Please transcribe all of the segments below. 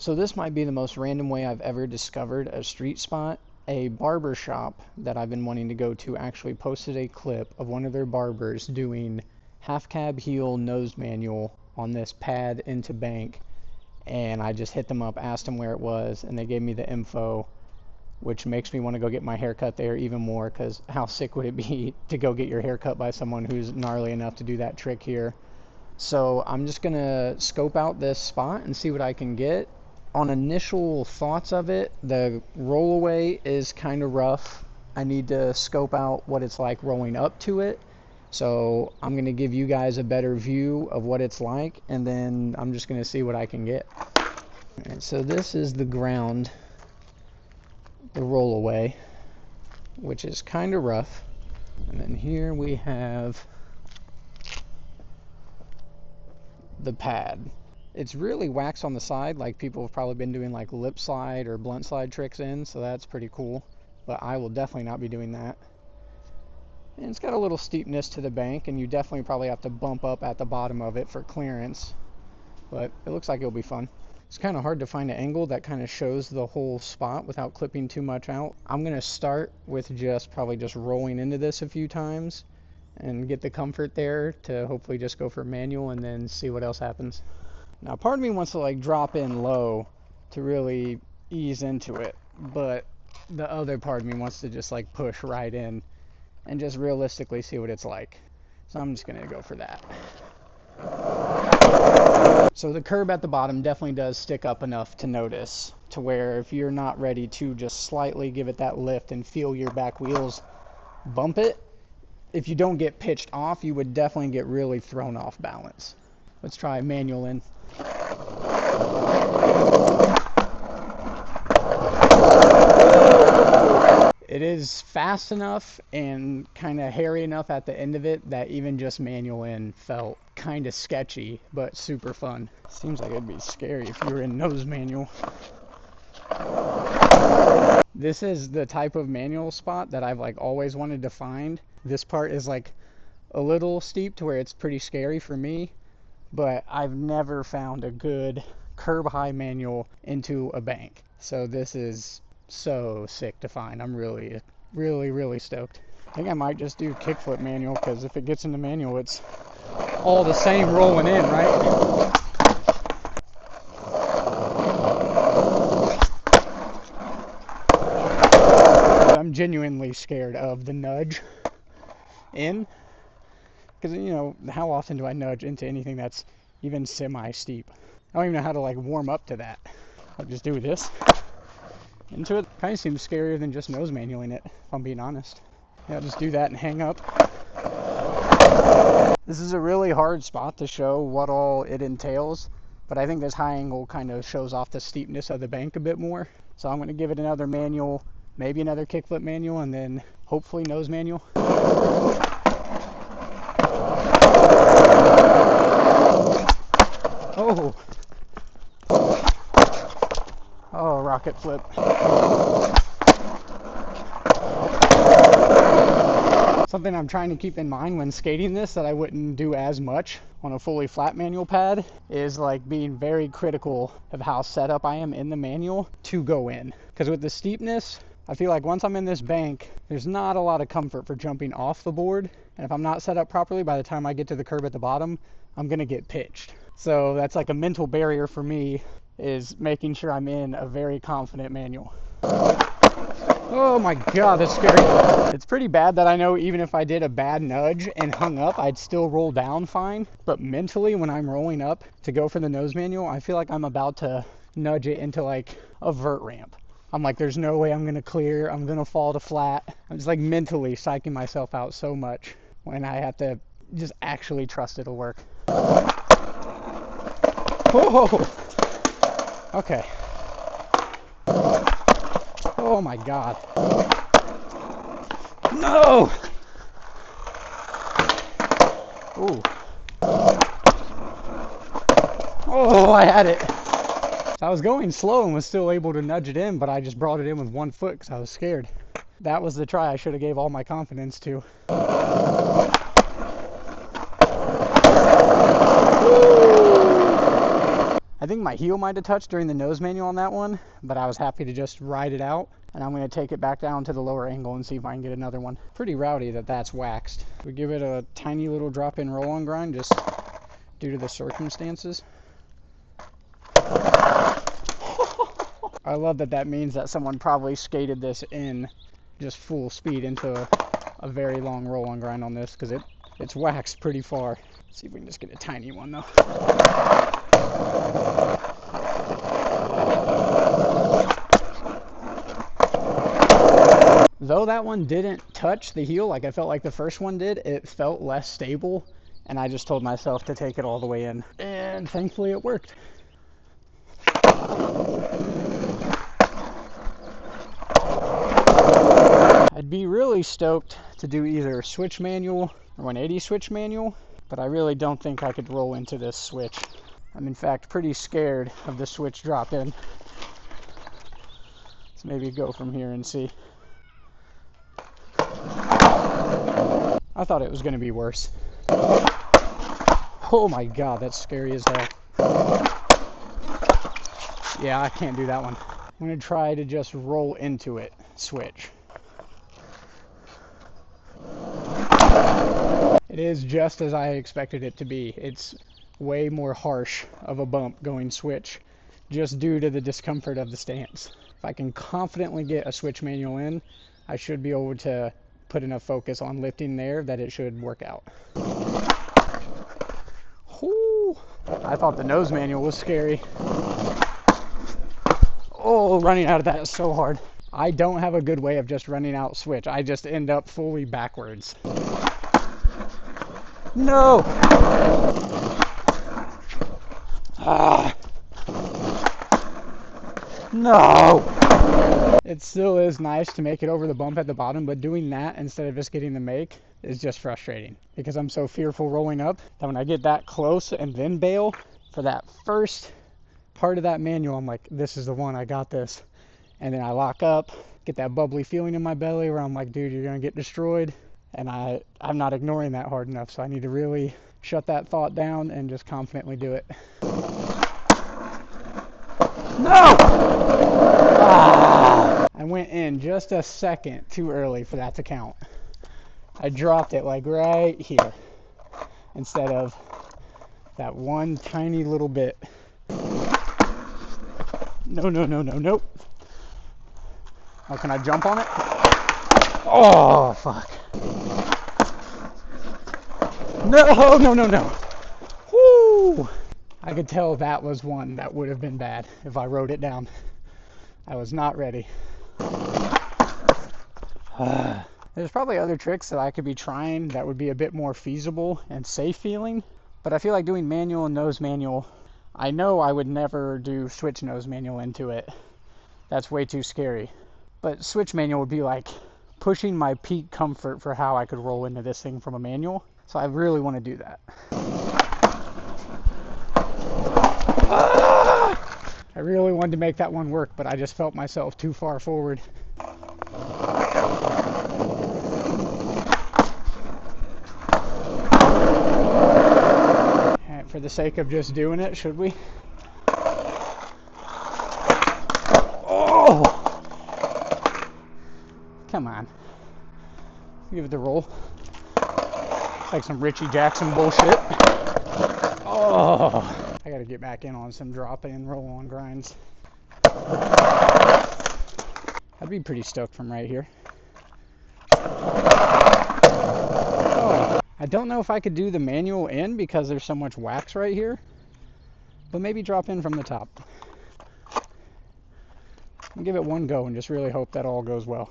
So this might be the most random way I've ever discovered a street spot. A barber shop that I've been wanting to go to actually posted a clip of one of their barbers doing half cab heel nose manual on this pad into bank, and I just hit them up, asked them where it was, and they gave me the info, which makes me want to go get my hair cut there even more, because how sick would it be to go get your hair cut by someone who's gnarly enough to do that trick here. So I'm just gonna scope out this spot and see what I can get. On initial thoughts of it, the rollaway is kind of rough. I need to scope out what it's like rolling up to it. So I'm going to give you guys a better view of what it's like, and then I'm just going to see what I can get. Alright, so this is the ground, the rollaway, which is kind of rough. And then here we have the pad. It's really wax on the side, like people have probably been doing like lip slide or blunt slide tricks in, so that's pretty cool. But I will definitely not be doing that. And it's got a little steepness to the bank, and you definitely probably have to bump up at the bottom of it for clearance. But it looks like it'll be fun. It's kind of hard to find an angle that kind of shows the whole spot without clipping too much out. I'm going to start with probably just rolling into this a few times and get the comfort there to hopefully just go for manual and then see what else happens. Now, part of me wants to like drop in low to really ease into it, but the other part of me wants to just like push right in and just realistically see what it's like. So I'm just gonna go for that. So the curb at the bottom definitely does stick up enough to notice, to where if you're not ready to just slightly give it that lift and feel your back wheels bump it, if you don't get pitched off, you would definitely get really thrown off balance. Let's try manual in. It is fast enough and kind of hairy enough at the end of it that even just manual in felt kind of sketchy, but super fun. Seems like it'd be scary if you were in nose manual. This is the type of manual spot that I've like always wanted to find. This part is like a little steep to where it's pretty scary for me, but I've never found a good curb high manual into a bank. So this is so sick to find. I'm really stoked. I think I might just do kickflip manual, because if it gets into manual, it's all the same rolling in, right? I'm genuinely scared of the nudge in, because you know, how often do I nudge into anything that's even semi-steep? I don't even know how to like warm up to that. I'll just do this into it. Kind of seems scarier than just nose manualing it, if I'm being honest. Yeah, I'll just do that and hang up. This is a really hard spot to show what all it entails, but I think this high angle kind of shows off the steepness of the bank a bit more. So I'm going to give it another manual, maybe another kickflip manual, and then hopefully nose manual. Oh! Oh, rocket flip. Something I'm trying to keep in mind when skating this that I wouldn't do as much on a fully flat manual pad is like being very critical of how set up I am in the manual to go in. Because with the steepness, I feel like once I'm in this bank, there's not a lot of comfort for jumping off the board. And if I'm not set up properly, by the time I get to the curb at the bottom, I'm gonna get pitched. So that's like a mental barrier for me, is making sure I'm in a very confident manual. Oh my god, that's scary. It's pretty bad that I know even if I did a bad nudge and hung up, I'd still roll down fine. But mentally, when I'm rolling up to go for the nose manual, I feel like I'm about to nudge it into like a vert ramp. I'm like, there's no way I'm gonna clear, I'm gonna fall to flat. I'm just like mentally psyching myself out so much when I have to just actually trust it'll work. Whoa! Okay. Oh my god. No! Ooh. Oh, I had it. So I was going slow and was still able to nudge it in, but I just brought it in with one foot because I was scared. That was the try I should have gave all my confidence to. I I think my heel might have touched during the nose manual on that one, but I was happy to just ride it out. And I'm going to take it back down to the lower angle and see if I can get another one. Pretty rowdy that that's waxed. We give it a tiny little drop-in roll-on grind just due to the circumstances. I love that that means that someone probably skated this in just full speed into a very long roll-on grind on this, because it's waxed pretty far. Let's see if we can just get a tiny one though. Though that one didn't touch the heel like I felt like the first one did, it felt less stable, and I just told myself to take it all the way in. And thankfully it worked. I'd be really stoked to do either switch manual or 180 switch manual, but I really don't think I could roll into this switch. I'm in fact pretty scared of the switch drop in. Let's maybe go from here and see. I thought it was going to be worse. Oh my god, that's scary as hell. Yeah, I can't do that one. I'm going to try to just roll into it, switch. It is just as I expected it to be. It's way more harsh of a bump going switch, just due to the discomfort of the stance. If I can confidently get a switch manual in, I should be able to put enough focus on lifting there that it should work out. Whew. I thought the nose manual was scary. Oh, running out of that is so hard. I don't have a good way of just running out switch. I just end up fully backwards. No! Ah! No! It still is nice to make it over the bump at the bottom, but doing that instead of just getting the make is just frustrating, because I'm so fearful rolling up that when I get that close and then bail, for that first part of that manual, I'm like, this is the one, I got this. And then I lock up, get that bubbly feeling in my belly where I'm like, dude, you're gonna get destroyed. And I'm not ignoring that hard enough, so I need to really shut that thought down and just confidently do it. No! Ah! I went in just a second too early for that to count. I dropped it like right here instead of that one tiny little bit. No, no, no, no, nope. Oh, can I jump on it? Oh, fuck. No, no, no, no. Woo! I could tell that was one that would have been bad if I wrote it down. I was not ready. There's probably other tricks that I could be trying that would be a bit more feasible and safe feeling, but I feel like doing manual and nose manual, I know I would never do switch nose manual into it. That's way too scary. But switch manual would be like pushing my peak comfort for how I could roll into this thing from a manual. So I really want to do that. I really wanted to make that one work, but I just felt myself too far forward. Alright, for the sake of just doing it, should we? Oh! Come on. Give it the roll. It's like some Richie Jackson bullshit. Oh! I gotta get back in on some drop-in, roll-on grinds. I'd be pretty stoked from right here. Oh, I don't know if I could do the manual in because there's so much wax right here, but maybe drop in from the top. I'll give it one go and just really hope that all goes well.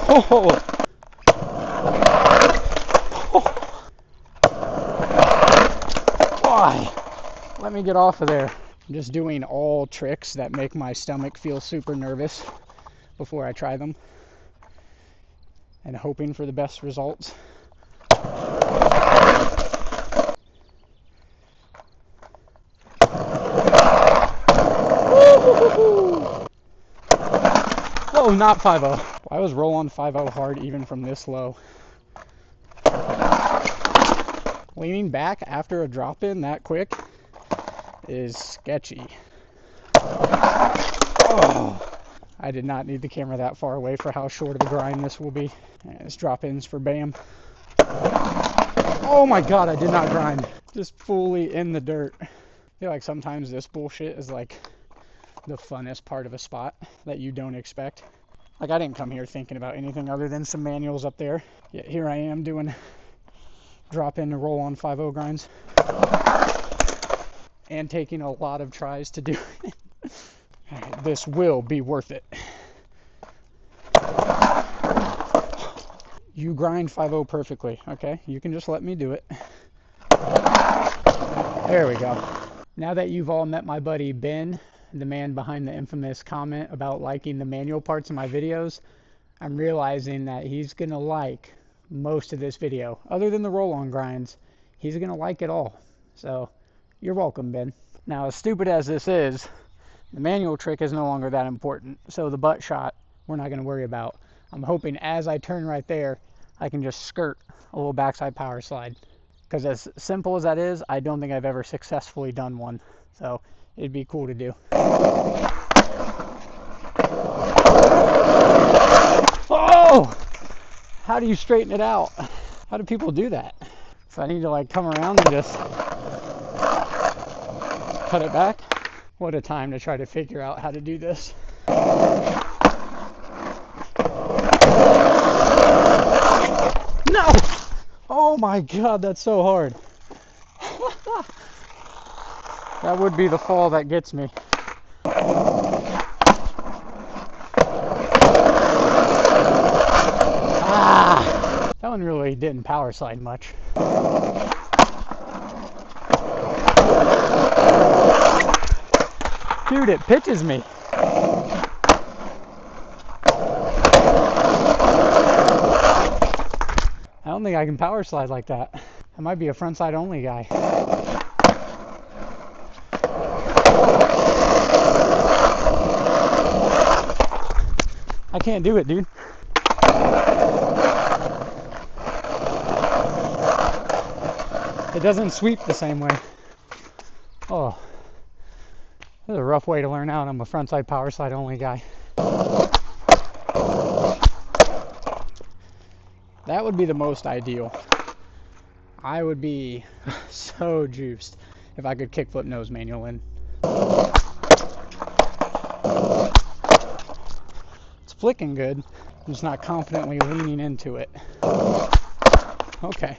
Oh! Why? Let me get off of there. I'm just doing all tricks that make my stomach feel super nervous before I try them, and hoping for the best results. Whoa, not 5-0. Why was roll on 5-0 hard even from this low? Leaning back after a drop in that quick is sketchy. Oh, I did not need the camera that far away for how short of a grind this will be. And it's drop ins for Bam. Oh my god, I did not grind. Just fully in the dirt. I feel like sometimes this bullshit is like the funnest part of a spot that you don't expect. Like, I didn't come here thinking about anything other than some manuals up there. Yet here I am doing drop in and roll on 5-0 grinds. And taking a lot of tries to do it. Right, this will be worth it. You grind 5-0 perfectly, okay? You can just let me do it. There we go. Now that you've all met my buddy Ben, the man behind the infamous comment about liking the manual parts of my videos, I'm realizing that he's gonna like most of this video. Other than the roll-on grinds, he's gonna like it all. So, you're welcome, Ben. Now, as stupid as this is, the manual trick is no longer that important. So the butt shot, we're not gonna worry about. I'm hoping as I turn right there, I can just skirt a little backside power slide. Because as simple as that is, I don't think I've ever successfully done one. So it'd be cool to do. Oh! How do you straighten it out? How do people do that? So I need to like come around and just cut it back. What a time to try to figure out how to do this. No! Oh my god, that's so hard. That would be the fall that gets me. Ah! That one really didn't power slide much. Dude, it pitches me. I don't think I can power slide like that. I might be a front side only guy. I can't do it, dude. It doesn't sweep the same way. Oh. This is a rough way to learn out. I'm a front side power slide only guy. That would be the most ideal. I would be so juiced if I could kickflip nose manual in. It's flicking good. I'm just not confidently leaning into it. Okay,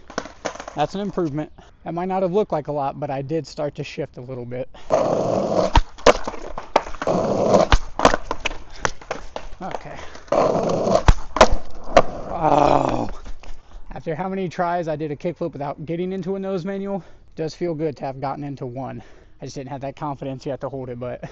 that's an improvement. That might not have looked like a lot, but I did start to shift a little bit. Okay. Oh. After how many tries I did a kickflip without getting into a nose manual, it does feel good to have gotten into one. I just didn't have that confidence yet to hold it, but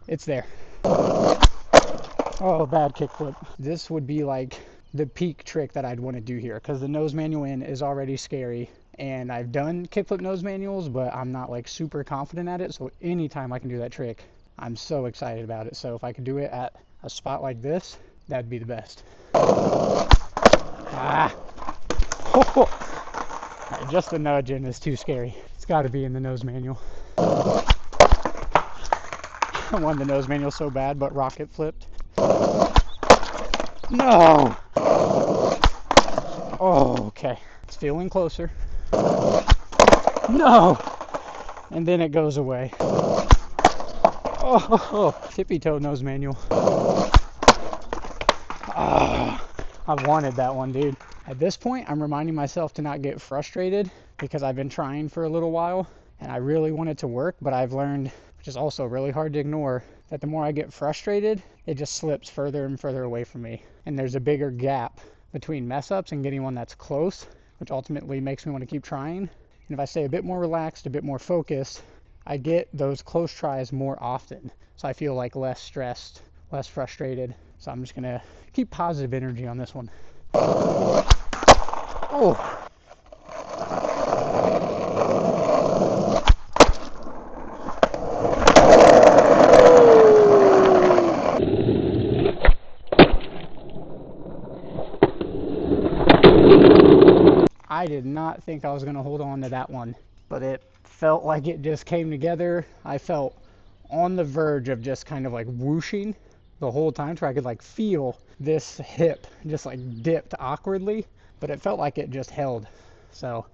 it's there. Oh, bad kickflip. This would be like the peak trick that I'd want to do here, because the nose manual in is already scary. And I've done kickflip nose manuals, but I'm not like super confident at it. So anytime I can do that trick, I'm so excited about it. So if I could do it at a spot like this, that'd be the best. Ah. Oh. Right, just the nudge in is too scary. It's got to be in the nose manual. I wanted the nose manual so bad, but rocket flipped. No! Oh, okay. It's feeling closer. No! And then it goes away. Oh, tippy toe nose manual. Ah, I wanted that one, dude. At this point, I'm reminding myself to not get frustrated because I've been trying for a little while and I really want it to work, but I've learned, which is also really hard to ignore, that the more I get frustrated, it just slips further and further away from me. And there's a bigger gap between mess ups and getting one that's close, which ultimately makes me want to keep trying. And if I stay a bit more relaxed, a bit more focused, I get those close tries more often. So I feel like less stressed, less frustrated. So I'm just gonna keep positive energy on this one. Oh. I did not think I was going to hold on to that one, but it felt like it just came together. I felt on the verge of just kind of like whooshing the whole time, so I could like feel this hip just like dipped awkwardly, but it felt like it just held. So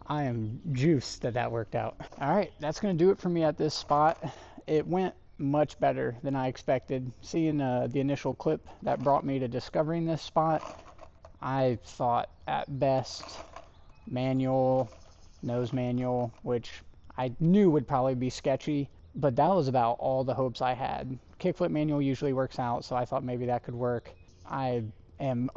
I am juiced that that worked out. All right, that's going to do it for me at this spot. It went much better than I expected. Seeing the initial clip that brought me to discovering this spot, I thought at best manual, nose manual, which I knew would probably be sketchy, but that was about all the hopes I had. Kickflip manual usually works out, so I thought maybe that could work. I am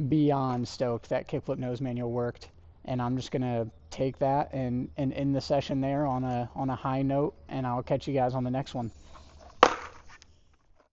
beyond stoked that kickflip nose manual worked, and I'm just gonna take that and end the session there on a high note, and I'll catch you guys on the next one.